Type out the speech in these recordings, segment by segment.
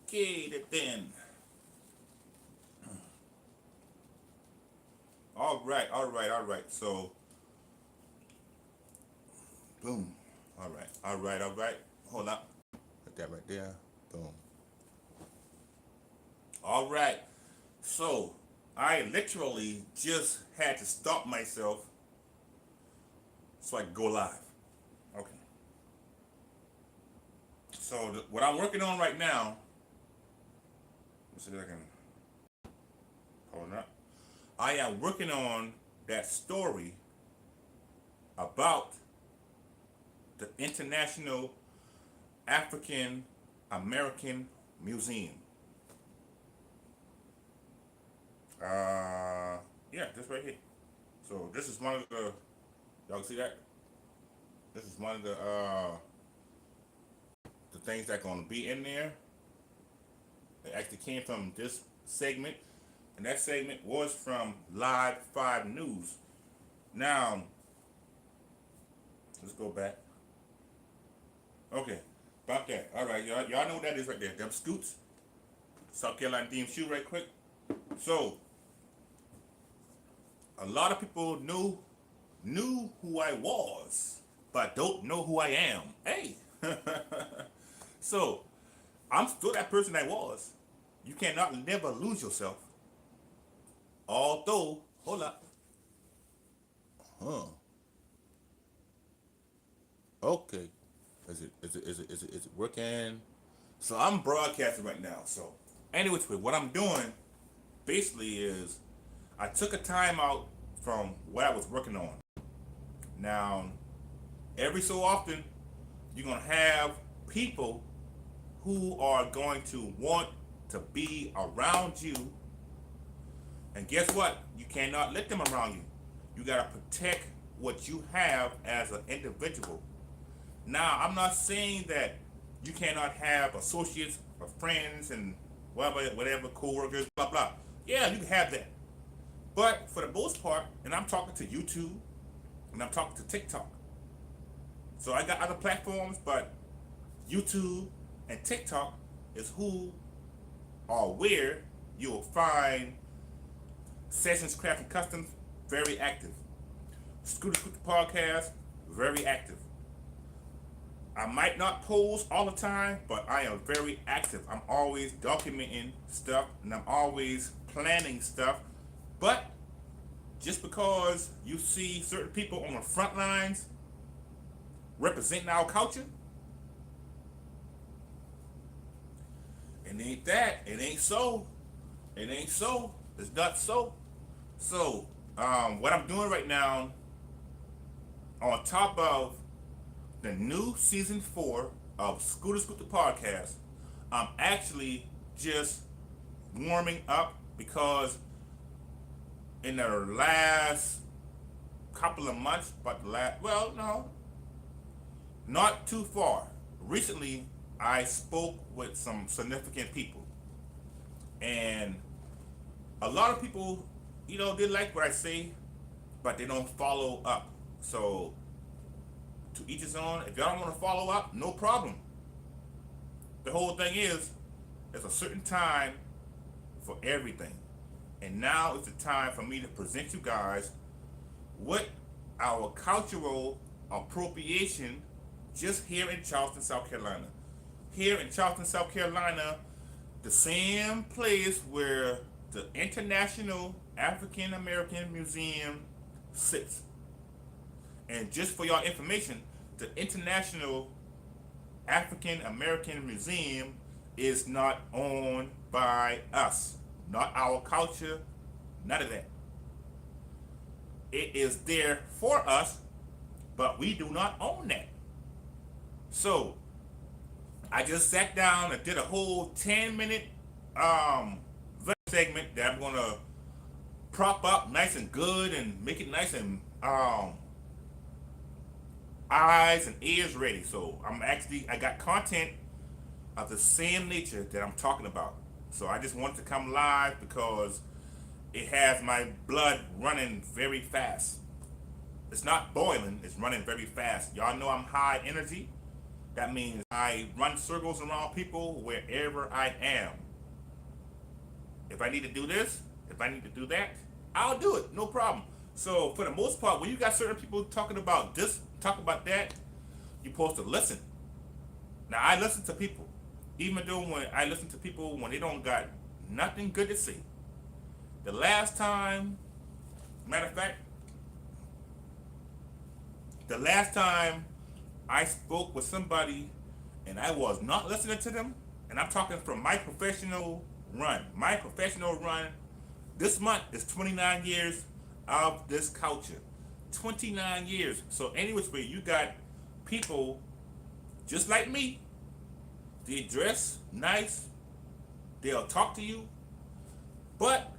Okay, then. All right. So, boom. All right. Hold up. Put that right there. Boom. All right. So, I literally just had to stop myself so I could go live. Okay. So, what I'm working on right now, let's see if I can hold it up. I am working on that story about the International African American Museum. Yeah, this right here. So this is one of the, y'all see that? This is one of the things that gonna be in there. It actually came from this segment, and that segment was from Live 5 News. Now, let's go back. Okay, about that. All right, y'all know what that is right there. Them scoots. South Carolina theme shoe right quick. So, a lot of people knew who I was, but don't know who I am. Hey. So, I'm still that person I was. You cannot never lose yourself. Although, hold up. Huh. Okay. Is it working? So I'm broadcasting right now. So anyway, what I'm doing basically is I took a time out from what I was working on. Now, every so often, you're gonna have people who are going to want to be around you, and guess what? You cannot let them around you. You gotta protect what you have as an individual. Now, I'm not saying that you cannot have associates or friends and whatever, co-workers, blah, blah. Yeah, you can have that. But for the most part, and I'm talking to YouTube, and I'm talking to TikTok. So I got other platforms, but YouTube and TikTok is who or where you will find Sessions Craft and Customs very active. SCute the Podcast, very active. I might not post all the time, but I am very active. I'm always documenting stuff, and I'm always planning stuff. But just because you see certain people on the front lines representing our culture, it ain't that. It ain't so. It ain't so. It's not so. So, what I'm doing right now, on top of the new season 4 of SCute the Podcast, I'm actually just warming up because in the last couple of months, not too far. Recently, I spoke with some significant people, and a lot of people, they like what I say, but they don't follow up. So, to each his own. If y'all don't want to follow up, no problem. The whole thing is, there's a certain time for everything. And now is the time for me to present you guys what our cultural appropriation just here in Charleston, South Carolina. Here in Charleston, South Carolina, the same place where the International African American Museum sits. And just for your information, the International African American Museum is not owned by us. Not our culture, none of that. It is there for us, but we do not own that. So, I just sat down and did a whole 10-minute segment that I'm going to prop up nice and good and make it nice and eyes and ears ready. So I got content of the same nature that I'm talking about. So I just wanted to come live because it has my blood running very fast. It's not boiling, it's running very fast. Y'all know I'm high energy. That means I run circles around people wherever I am. If I need to do this, if I need to do that, I'll do it. No problem. So for the most part, when you got certain people talking about this, talk about that, you're supposed to listen. Now I listen to people, even though when I listen to people when they don't got nothing good to say. The last time, matter of fact, the last time I spoke with somebody and I was not listening to them, and I'm talking from my professional run. My professional run this month is 29 years of this culture. 29 years. So anyways, where you got people just like me, they dress nice, they'll talk to you, but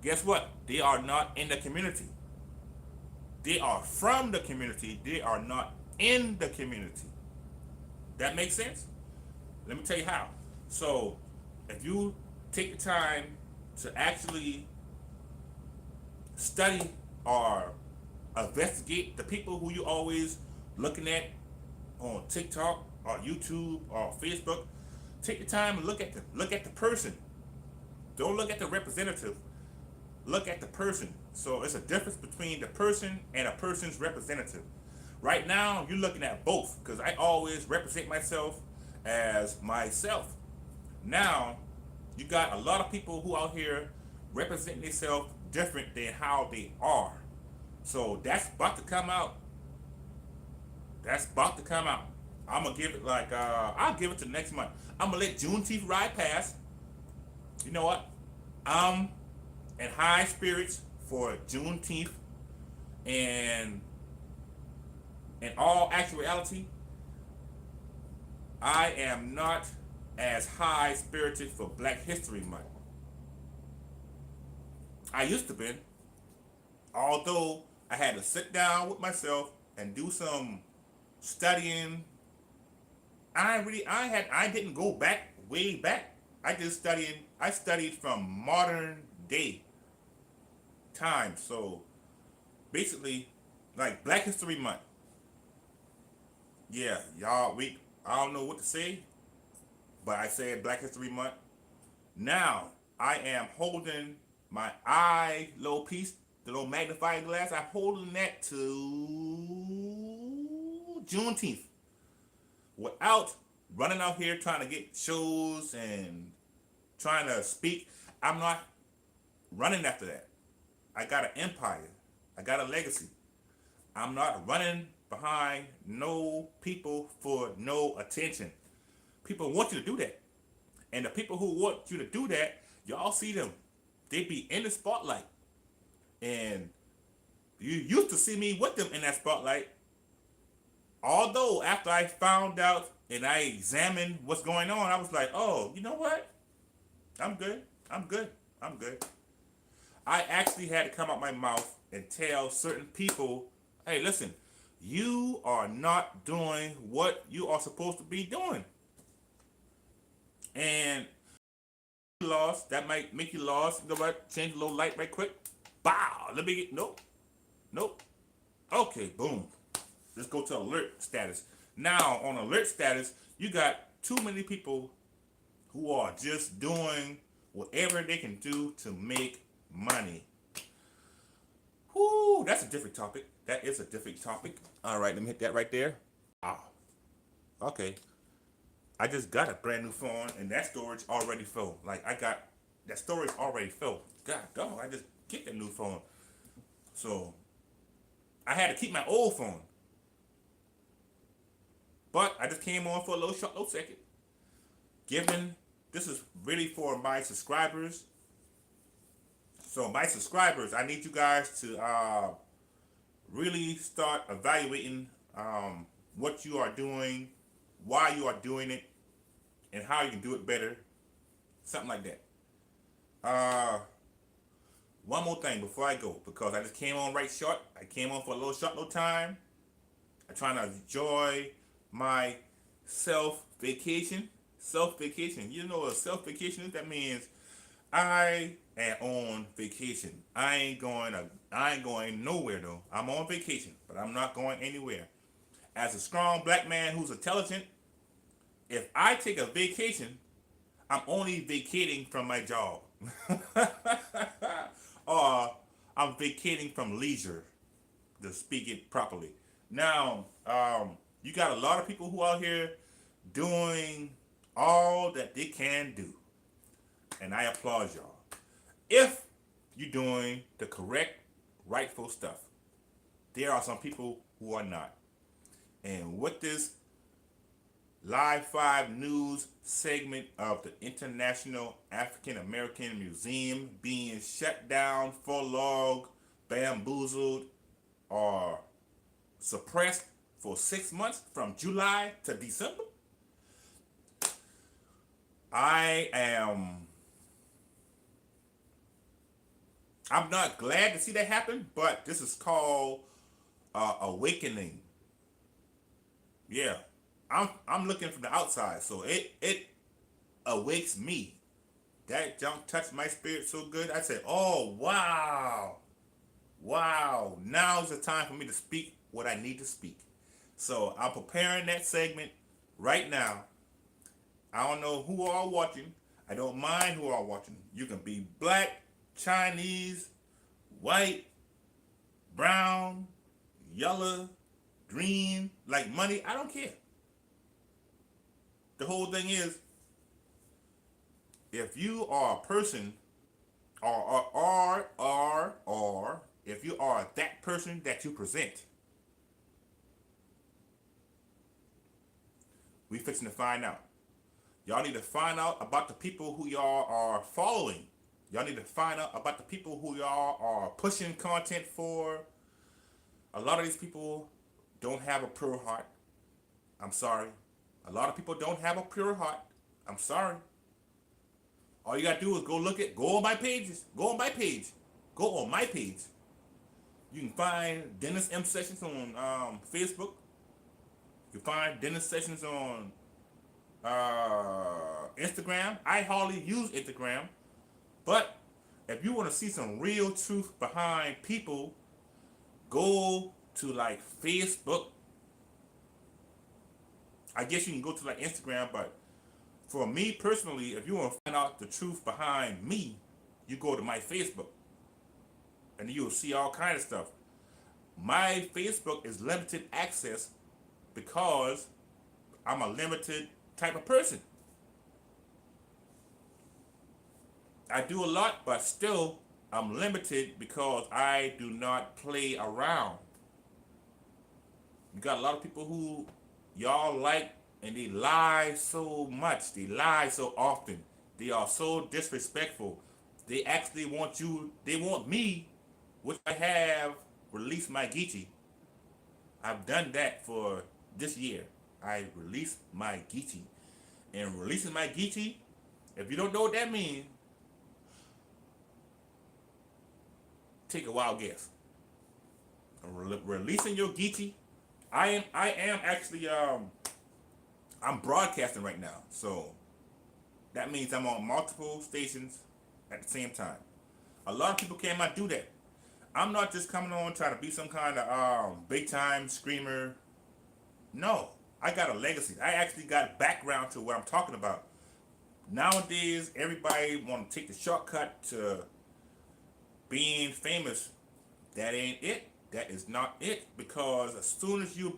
guess what? They are not in the community. They are from the community. They are not in the community. That makes sense? Let me tell you how. So, if you take the time to actually study or investigate the people who you always looking at on TikTok or YouTube or Facebook, take the time and look at the person. Don't look at the representative. Look at the person. So it's a difference between the person and a person's representative. Right now, you're looking at both because I always represent myself as myself. Now, you got a lot of people who out here representing themselves different than how they are. So that's about to come out. That's about to come out. I'm going to give it I'll give it to next month. I'm going to let Juneteenth ride past. You know what? I'm in high spirits for Juneteenth, and in all actuality, I am not as high spirited for Black History Month. I used to be, although I had to sit down with myself and do some studying. I didn't go back way back. I studied from modern day time. So basically, like Black History Month. Yeah, y'all, I don't know what to say, but I said Black History Month. Now, I am holding my little piece, the little magnifying glass, I'm holding that to Juneteenth. Without running out here trying to get shows and trying to speak, I'm not running after that. I got an empire. I got a legacy. I'm not running behind no people for no attention. People want you to do that. And the people who want you to do that, y'all see them. They be in the spotlight. And you used to see me with them in that spotlight. Although after I found out and I examined what's going on, I was like, oh, you know what? I'm good. I actually had to come out my mouth and tell certain people, hey, listen, you are not doing what you are supposed to be doing. And lost, that might make you lost. You know what? Change a little light right quick. Bow. Let me get, nope. Okay, boom. Let's go to alert status. Now, on alert status, you got too many people who are just doing whatever they can do to make money. Whoo, that's a different topic. That is a different topic. All right, let me hit that right there. Ah, okay. I just got a brand new phone, and that storage already full. Like, that storage already full. God dog, I just get that new phone. So, I had to keep my old phone. But I just came on for a little second. This is really for my subscribers. So my subscribers, I need you guys to really start evaluating what you are doing, why you are doing it, and how you can do it better. Something like that. One more thing before I go, because I just came on right short. I came on for a little time. I'm trying to enjoy my self-vacation. You know what a self-vacation is? That means I am on vacation. I ain't going nowhere though. I'm on vacation, but I'm not going anywhere. as a strong black man who's intelligent, if I take a vacation, I'm only vacating from my job. Or I'm vacating from leisure, to speak it properly. Now, you got a lot of people who out here doing all that they can do. And I applaud y'all. If you're doing the correct, rightful stuff. There are some people who are not. And with this Live 5 news segment of the International African American Museum being shut down, furloughed, bamboozled, or suppressed for 6 months from July to December, I'm not glad to see that happen, but this is called awakening. Yeah, I'm looking from the outside, so it awakes me. That junk touched my spirit so good. I said, "Oh wow! Now's the time for me to speak what I need to speak." So I'm preparing that segment right now. I don't know who are watching. I don't mind who are watching. You can be black, Chinese, white, brown, yellow, green, like money. I don't care. The whole thing is, if you are a person, or if you are that person that you present, we fixing to find out. Y'all need to find out about the people who y'all are following. Y'all need to find out about the people who y'all are pushing content for. A lot of these people don't have a pure heart. I'm sorry. A lot of people don't have a pure heart. I'm sorry. All you gotta do is go on my pages. Go on my page. Go on my page. You can find Dennis M Sessions on Facebook. You can find Dennis Sessions on Instagram. I hardly use Instagram. But if you want to see some real truth behind people, go to like Facebook. I guess you can go to like Instagram, but for me personally, if you want to find out the truth behind me, you go to my Facebook. And you'll see all kinds of stuff. My Facebook is limited access because I'm a limited type of person. I do a lot, but still I'm limited because I do not play around. You got a lot of people who y'all like, and they lie so much. They lie so often. They are so disrespectful. They actually want me, which I have released my Geechee. I've done that for this year. I released my Geechee. And releasing my Geechee, if you don't know what that means, take a wild guess. Releasing your Geechee, I am actually I'm broadcasting right now, so that means I'm on multiple stations at the same time. A lot of people cannot do that. I'm not just coming on trying to be some kind of big time screamer. No, I got a legacy. I actually got background to what I'm talking about. Nowadays, everybody want to take the shortcut to being famous. That ain't it. That is not it. Because as soon as you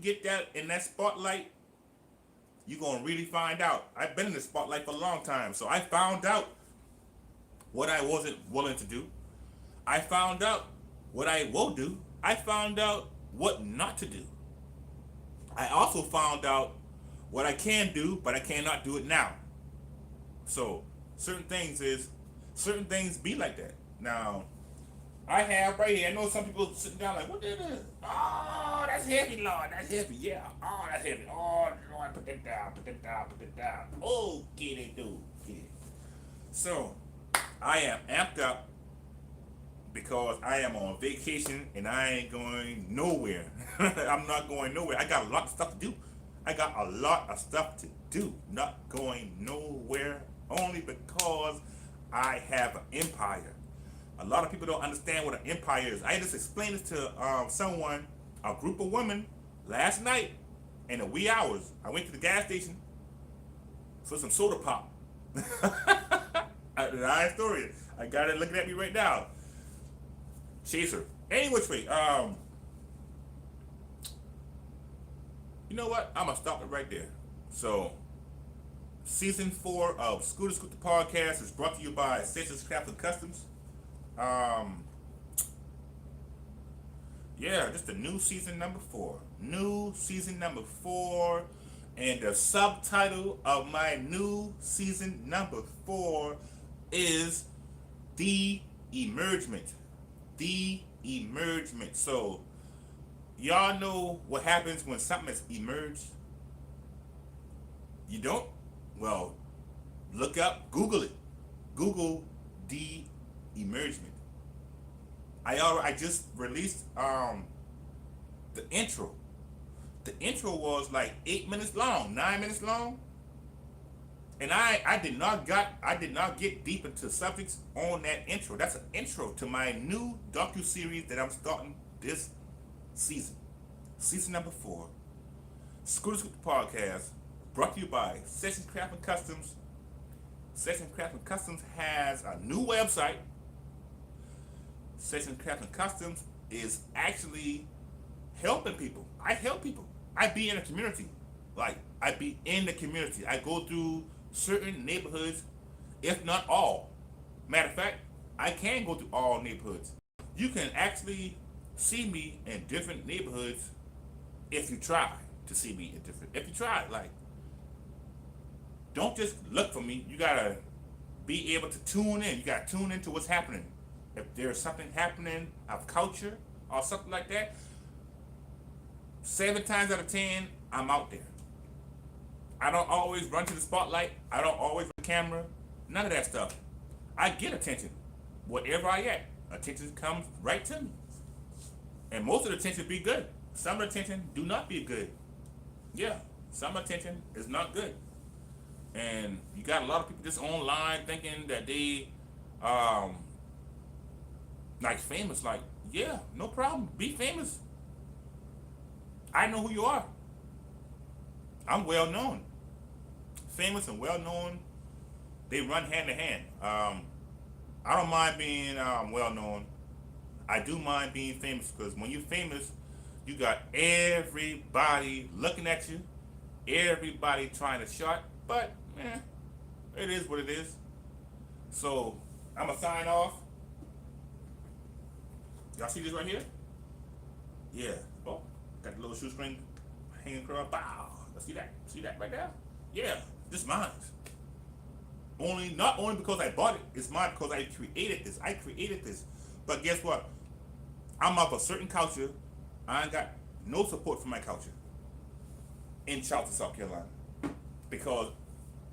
get that in that spotlight, you're gonna really find out. I've been in the spotlight for a long time, so I found out what I wasn't willing to do. I found out what I will do. I found out what not to do. I also found out what I can do, but I cannot do it now. So certain things be like that. Now, I have right here, I know some people sitting down like, what is this? Oh, that's heavy, Lord. That's heavy. Yeah. Oh, that's heavy. Oh, Lord, put that down. Okay, they do. Yeah. So, I am amped up because I am on vacation and I ain't going nowhere. I'm not going nowhere. I got a lot of stuff to do. Not going nowhere only because I have an empire. A lot of people don't understand what an empire is. I just explained it to someone, a group of women Last night, in the wee hours, I went to the gas station for some soda pop. I ain't story. I got it looking at me right now. Chaser. Anyway, you know what? I'm gonna stop it right there. So, season 4 of SCute the Podcast is brought to you by SCute Customs. Yeah, this is the new season number 4. New season number 4. And the subtitle of my new season number 4 is The Emergement. The Emergement. So, y'all know what happens when something has emerged? You don't? Well, look up, Google it. Google The Emergement. I just released the intro. The intro was like 8 minutes long, 9 minutes long. And I did not get deep into subjects on that intro. That's an intro to my new docu-series that I'm starting this season. Season number 4. SCute the Podcast, brought to you by SCute Customs. SCute Customs has a new website. SCute Customs is actually helping people. I help people. I be in a community. Like, I be in the community. I go through certain neighborhoods, if not all. Matter of fact, I can go through all neighborhoods. You can actually see me in different neighborhoods if you try to see me in different. If you try, like, don't just look for me. You gotta be able to tune in. You gotta tune into what's happening. If there's something happening of culture or something like that, 7 times out of 10, I'm out there. I don't always run to the spotlight. I don't always run the camera. None of that stuff. I get attention. Wherever I at, attention comes right to me. And most of the attention be good. Some of the attention do not be good. Yeah, some attention is not good. And you got a lot of people just online thinking that they like famous. Like, yeah, no problem. Be famous. I know who you are. I'm well known. Famous and well known, they run hand in hand. I don't mind being well known. I do mind being famous because when you're famous, you got everybody looking at you, everybody trying to shot, but it is what it is. So I'm gonna sign off. Y'all see this right here? Yeah. Oh, got the little shoestring hanging across. Bow. Let's see that. See that right there? Yeah. This mine. Not only because I bought it, it's mine because I created this. I created this. But guess what? I'm of a certain culture. I ain't got no support for my culture in Charleston, South Carolina. Because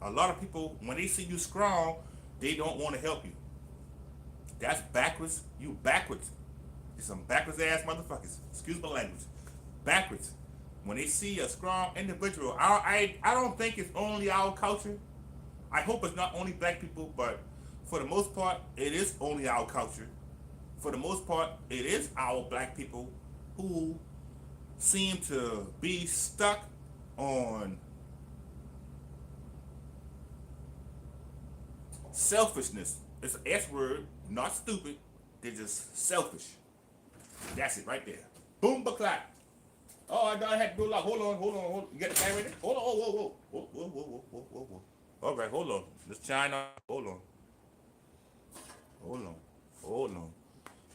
a lot of people, when they see you strong, they don't want to help you. That's backwards. You backwards. You're some backwards ass motherfuckers. Excuse my language. Backwards. When they see a strong individual, I don't think it's only our culture. I hope it's not only black people, but for the most part, it is only our culture. For the most part, it is our black people who seem to be stuck on selfishness. It's an S word, not stupid. They're just selfish. That's it right there. Boom, clap. Oh, I had to go like, hold on. You got the guy ready? Hold on, whoa. All right, hold on. Let's chime on. Hold on.